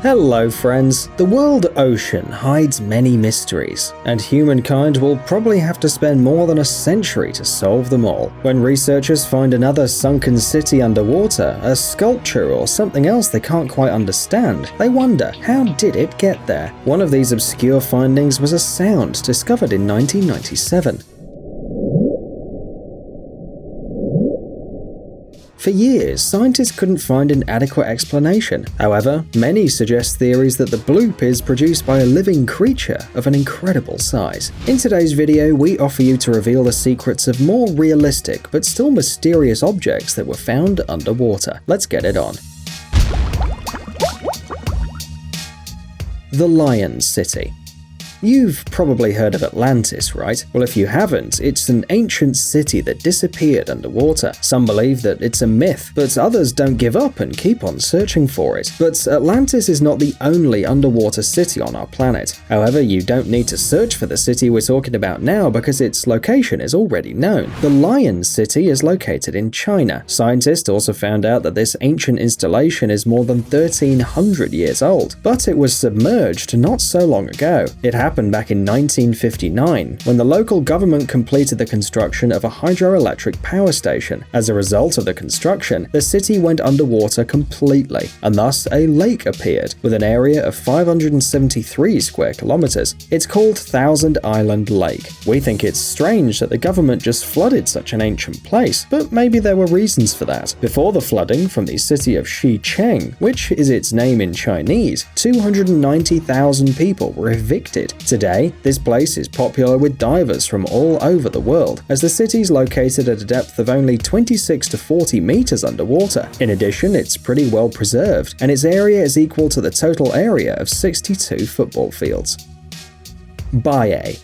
Hello friends, the world ocean hides many mysteries, and humankind will probably have to spend more than a century to solve them all. When researchers find another sunken city underwater, a sculpture or something else they can't quite understand, they wonder, how did it get there? One of these obscure findings was a sound discovered in 1997. For years, scientists couldn't find an adequate explanation. However, many suggest theories that the bloop is produced by a living creature of an incredible size. In today's video, we offer you to reveal the secrets of more realistic but still mysterious objects that were found underwater. Let's get it on. The Lion City. You've probably heard of Atlantis, right? Well, if you haven't, it's an ancient city that disappeared underwater. Some believe that it's a myth, but others don't give up and keep on searching for it. But Atlantis is not the only underwater city on our planet. However, you don't need to search for the city we're talking about now because its location is already known. The Lion City is located in China. Scientists also found out that this ancient installation is more than 1,300 years old, but it was submerged not so long ago. It happened back in 1959, when the local government completed the construction of a hydroelectric power station. As a result of the construction, the city went underwater completely, and thus a lake appeared, with an area of 573 square kilometers. It's called Thousand Island Lake. We think it's strange that the government just flooded such an ancient place, but maybe there were reasons for that. Before the flooding from the city of Xicheng, which is its name in Chinese, 290,000 people were evicted. Today, this place is popular with divers from all over the world, as the city is located at a depth of only 26 to 40 meters underwater. In addition, it's pretty well preserved, and its area is equal to the total area of 62 football fields. Baia.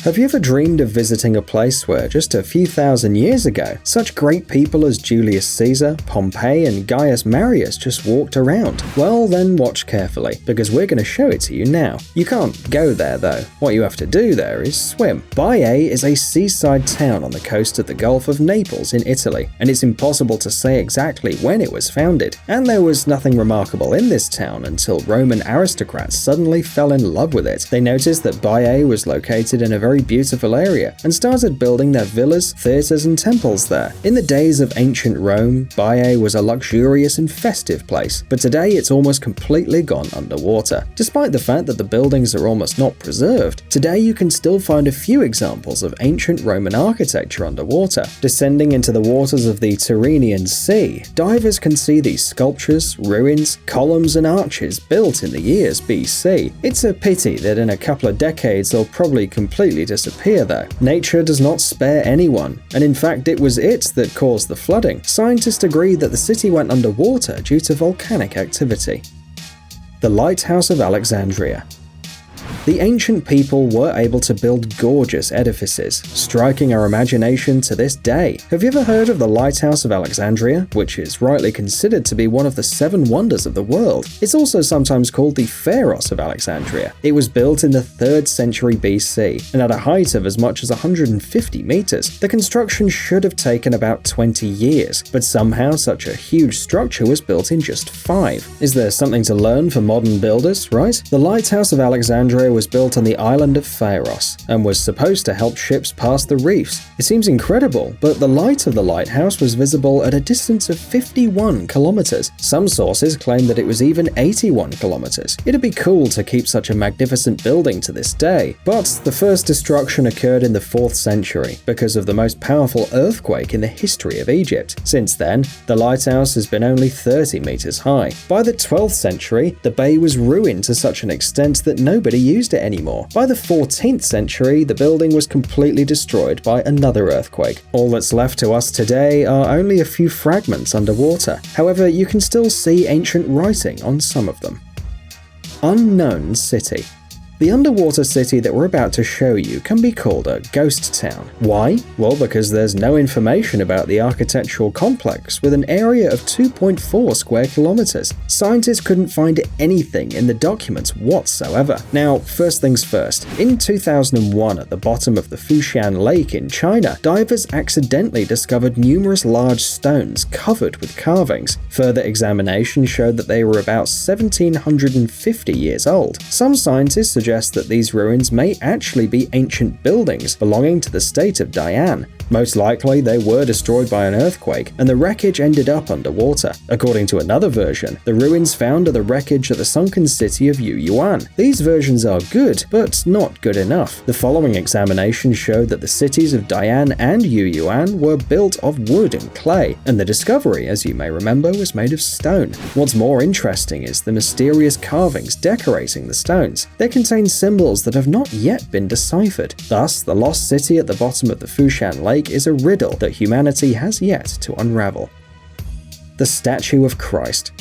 Have you ever dreamed of visiting a place where, just a few thousand years ago, such great people as Julius Caesar, Pompey, and Gaius Marius just walked around? Well, then watch carefully, because we're going to show it to you now. You can't go there though. What you have to do there is swim. Baia is a seaside town on the coast of the Gulf of Naples in Italy, and it's impossible to say exactly when it was founded. And there was nothing remarkable in this town until Roman aristocrats suddenly fell in love with it. They noticed that Baia was located in a very beautiful area and started building their villas, theaters, and temples there. In the days of ancient Rome, Baia was a luxurious and festive place, but today it's almost completely gone underwater. Despite the fact that the buildings are almost not preserved, today you can still find a few examples of ancient Roman architecture underwater. Descending into the waters of the Tyrrhenian Sea, divers can see these sculptures, ruins, columns, and arches built in the years BC. It's a pity that in a couple of decades they'll probably completely disappear though. Nature does not spare anyone, and in fact it was it that caused the flooding. Scientists agree that the city went underwater due to volcanic activity. The lighthouse of Alexandria. The ancient people were able to build gorgeous edifices, striking our imagination to this day. Have you ever heard of the Lighthouse of Alexandria, which is rightly considered to be one of the 7 wonders of the world? It's also sometimes called the Pharos of Alexandria. It was built in the 3rd century BC, and at a height of as much as 150 meters. The construction should have taken about 20 years, but somehow such a huge structure was built in just 5. Is there something to learn for modern builders, right? The Lighthouse of Alexandria was built on the island of Pharos and was supposed to help ships pass the reefs. It seems incredible, but the light of the lighthouse was visible at a distance of 51 kilometers. Some sources claim that it was even 81 kilometers. It'd be cool to keep such a magnificent building to this day, but the first destruction occurred in the 4th century because of the most powerful earthquake in the history of Egypt. Since then, the lighthouse has been only 30 meters high. By the 12th century, the bay was ruined to such an extent that nobody used it anymore. By the 14th century, the building was completely destroyed by another earthquake. All that's left to us today are only a few fragments underwater. However, you can still see ancient writing on some of them. Unknown city. The underwater city that we're about to show you can be called a ghost town. Why? Well, because there's no information about the architectural complex with an area of 2.4 square kilometers. Scientists couldn't find anything in the documents whatsoever. Now, first things first. In 2001, at the bottom of the Fushan Lake in China, divers accidentally discovered numerous large stones covered with carvings. Further examination showed that they were about 1750 years old. Some scientists suggest that these ruins may actually be ancient buildings belonging to the state of Dian. Most likely, they were destroyed by an earthquake, and the wreckage ended up underwater. According to another version, the ruins found are the wreckage of the sunken city of Yuyuan. These versions are good, but not good enough. The following examination showed that the cities of Dian and Yuyuan were built of wood and clay, and the discovery, as you may remember, was made of stone. What's more interesting is the mysterious carvings decorating the stones. They contain symbols that have not yet been deciphered. Thus, the lost city at the bottom of the Fushan Lake is a riddle that humanity has yet to unravel. The Statue of Christ.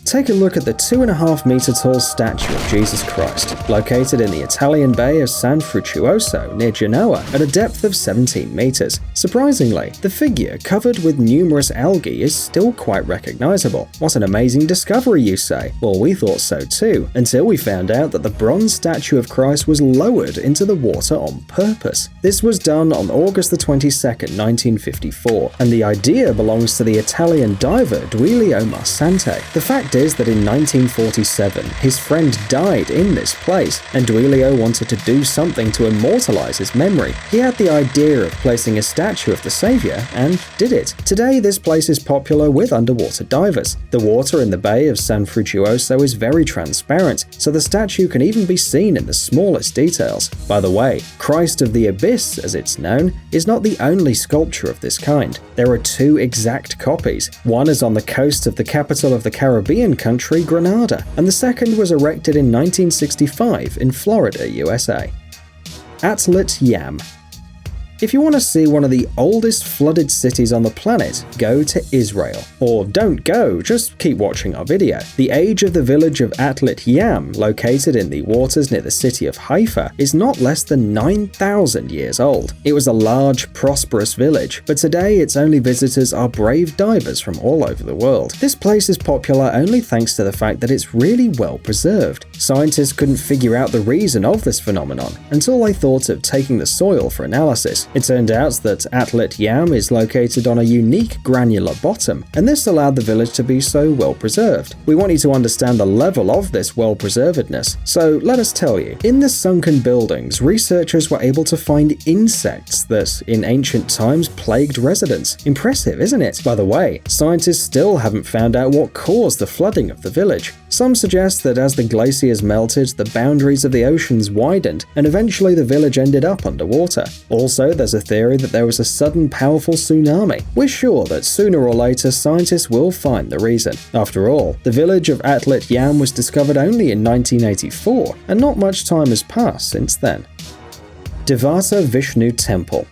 Take a look at the 2.5-meter tall statue of Jesus Christ, located in the Italian Bay of San Fructuoso near Genoa at a depth of 17 meters. Surprisingly, the figure, covered with numerous algae, is still quite recognizable. What an amazing discovery, you say? Well, we thought so too, until we found out that the bronze statue of Christ was lowered into the water on purpose. This was done on August the 22nd, 1954, and the idea belongs to the Italian diver Duilio Marsante. The fact is that in 1947, his friend died in this place, and Duilio wanted to do something to immortalize his memory. He had the idea of placing a statue of the savior, and did it. Today, this place is popular with underwater divers. The water in the Bay of San Fructuoso is very transparent, so the statue can even be seen in the smallest details. By the way, Christ of the Abyss, as it's known, is not the only sculpture of this kind. There are two exact copies. One is on the coast of the capital of the Caribbean country, Grenada, and the second was erected in 1965 in Florida, USA. Atlit Yam. If you want to see one of the oldest flooded cities on the planet, go to Israel. Or don't go, just keep watching our video. The age of the village of Atlit Yam, located in the waters near the city of Haifa, is not less than 9,000 years old. It was a large, prosperous village, but today its only visitors are brave divers from all over the world. This place is popular only thanks to the fact that it's really well preserved. Scientists couldn't figure out the reason of this phenomenon until they thought of taking the soil for analysis. It turned out that Atlit Yam is located on a unique granular bottom, and this allowed the village to be so well preserved. We want you to understand the level of this well-preservedness, so let us tell you. In the sunken buildings, researchers were able to find insects that, in ancient times, plagued residents. Impressive, isn't it? By the way, scientists still haven't found out what caused the flooding of the village. Some suggest that as the glaciers melted, the boundaries of the oceans widened, and eventually the village ended up underwater. Also, there's a theory that there was a sudden powerful tsunami. We're sure that sooner or later scientists will find the reason. After all, the village of Atlit Yam was discovered only in 1984, and not much time has passed since then. Devata Vishnu Temple.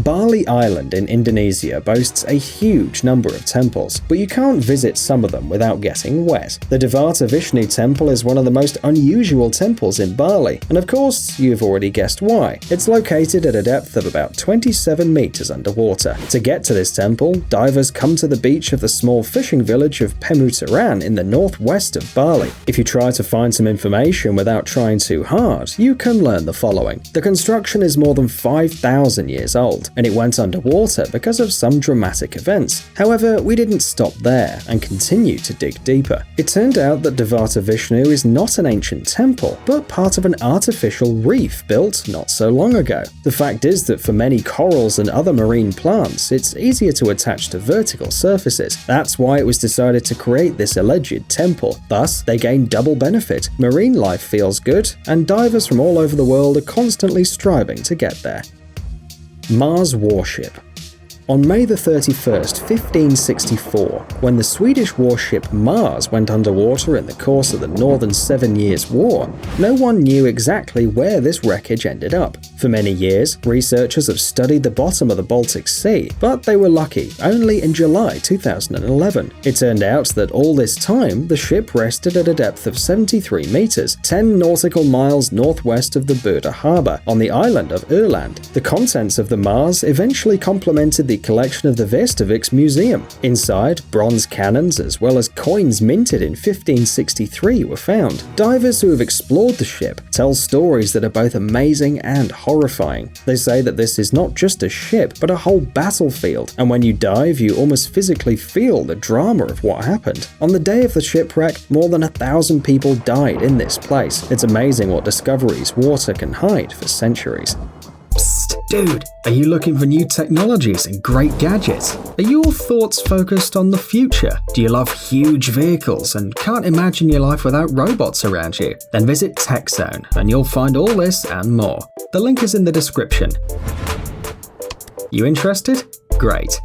Bali Island in Indonesia boasts a huge number of temples, but you can't visit some of them without getting wet. The Devata Vishnu Temple is one of the most unusual temples in Bali, and of course, you've already guessed why. It's located at a depth of about 27 meters underwater. To get to this temple, divers come to the beach of the small fishing village of Pemutaran in the northwest of Bali. If you try to find some information without trying too hard, you can learn the following. The construction is more than 5,000 years old, and it went underwater because of some dramatic events. However, we didn't stop there and continued to dig deeper. It turned out that Devata Vishnu is not an ancient temple, but part of an artificial reef built not so long ago. The fact is that for many corals and other marine plants, it's easier to attach to vertical surfaces. That's why it was decided to create this alleged temple. Thus, they gain double benefit. Marine life feels good, and divers from all over the world are constantly striving to get there. Mars warship. On May the 31st, 1564, when the Swedish warship Mars went underwater in the course of the Northern 7 Years' War, no one knew exactly where this wreckage ended up. For many years, researchers have studied the bottom of the Baltic Sea, but they were lucky only in July 2011. It turned out that all this time, the ship rested at a depth of 73 meters, 10 nautical miles northwest of the Buda harbour, on the island of Öland. The contents of the Mars eventually complemented the collection of the Vestavix Museum. Inside, bronze cannons as well as coins minted in 1563 were found. Divers who have explored the ship tell stories that are both amazing and horrifying. They say that this is not just a ship, but a whole battlefield, and when you dive, you almost physically feel the drama of what happened. On the day of the shipwreck, more than 1,000 people died in this place. It's amazing what discoveries water can hide for centuries. Psst, dude, are you looking for new technologies and great gadgets? Are your thoughts focused on the future? Do you love huge vehicles and can't imagine your life without robots around you? Then visit TechZone and you'll find all this and more. The link is in the description. You interested? Great.